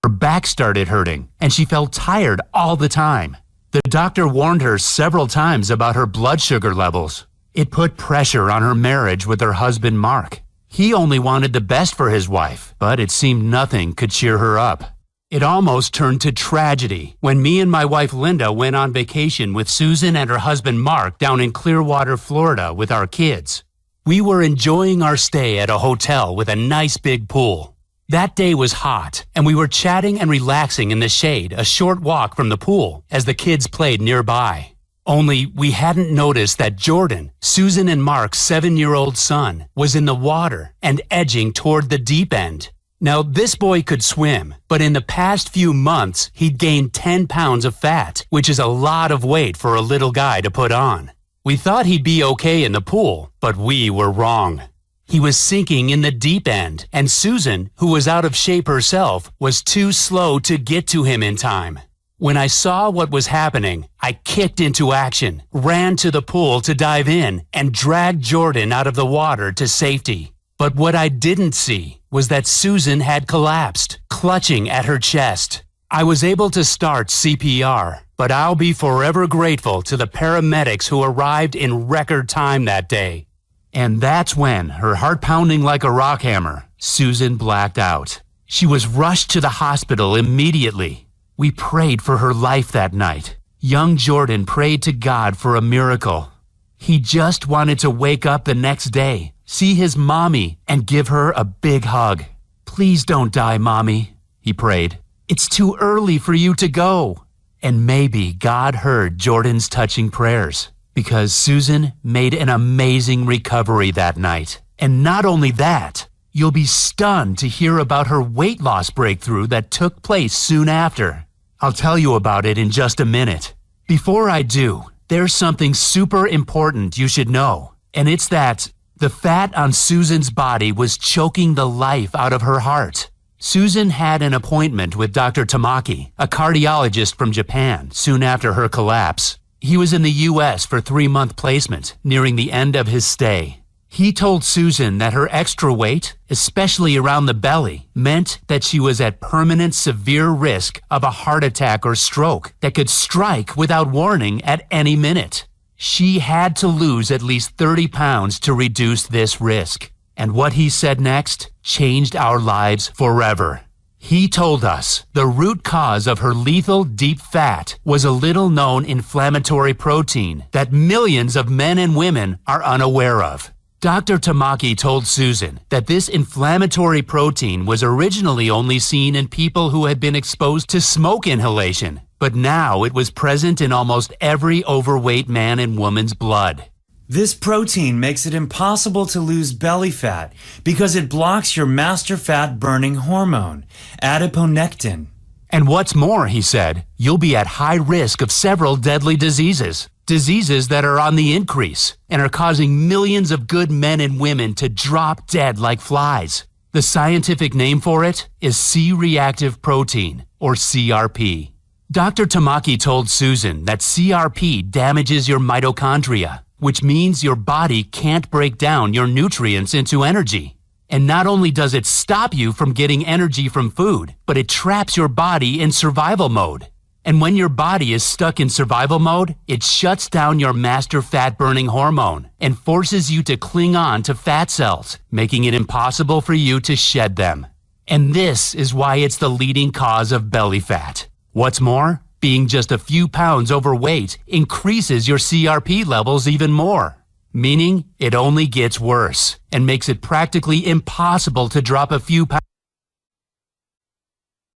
Her back started hurting, and she felt tired all the time. The doctor warned her several times about her blood sugar levels. It put pressure on her marriage with her husband, Mark. He only wanted the best for his wife, but it seemed nothing could cheer her up. It almost turned to tragedy when me and my wife Linda went on vacation with Susan and her husband Mark down in Clearwater, Florida with our kids. We were enjoying our stay at a hotel with a nice big pool. That day was hot, and we were chatting and relaxing in the shade a short walk from the pool as the kids played nearby. Only we hadn't noticed that Jordan, Susan and Mark's 7-year-old son, was in the water and edging toward the deep end. Now, this boy could swim, but in the past few months, he'd gained 10 pounds of fat, which is a lot of weight for a little guy to put on. We thought he'd be okay in the pool, but we were wrong. He was sinking in the deep end, and Susan, who was out of shape herself, was too slow to get to him in time. When I saw what was happening, I kicked into action, ran to the pool to dive in, and dragged Jordan out of the water to safety. But what I didn't see was that Susan had collapsed, clutching at her chest. I was able to start CPR, but I'll be forever grateful to the paramedics who arrived in record time that day. And that's when, her heart pounding like a rock hammer, Susan blacked out. She was rushed to the hospital immediately. We prayed for her life that night. Young Jordan prayed to God for a miracle. He just wanted to wake up the next day, see his mommy, and give her a big hug. "Please don't die, Mommy," he prayed. "It's too early for you to go." And maybe God heard Jordan's touching prayers, because Susan made an amazing recovery that night. And not only that, you'll be stunned to hear about her weight loss breakthrough that took place soon after. I'll tell you about it in just a minute. Before I do, there's something super important you should know, and it's that the fat on Susan's body was choking the life out of her heart. Susan had an appointment with Dr. Tamaki, a cardiologist from Japan, soon after her collapse. He was in the U.S. for 3-month placement, nearing the end of his stay. He told Susan that her extra weight, especially around the belly, meant that she was at permanent severe risk of a heart attack or stroke that could strike without warning at any minute. She had to lose at least 30 pounds to reduce this risk. And what he said next changed our lives forever. He told us the root cause of her lethal deep fat was a little-known inflammatory protein that millions of men and women are unaware of. Dr. Tamaki told Susan that this inflammatory protein was originally only seen in people who had been exposed to smoke inhalation, but now it was present in almost every overweight man and woman's blood. This protein makes it impossible to lose belly fat because it blocks your master fat burning hormone, adiponectin. And what's more, he said, you'll be at high risk of several deadly diseases. Diseases that are on the increase and are causing millions of good men and women to drop dead like flies. The scientific name for it is C-reactive protein, or CRP. Dr. Tamaki told Susan that CRP damages your mitochondria, which means your body can't break down your nutrients into energy. And not only does it stop you from getting energy from food, but it traps your body in survival mode. And when your body is stuck in survival mode, it shuts down your master fat-burning hormone and forces you to cling on to fat cells, making it impossible for you to shed them. And this is why it's the leading cause of belly fat. What's more, being just a few pounds overweight increases your CRP levels even more, meaning it only gets worse and makes it practically impossible to drop a few pounds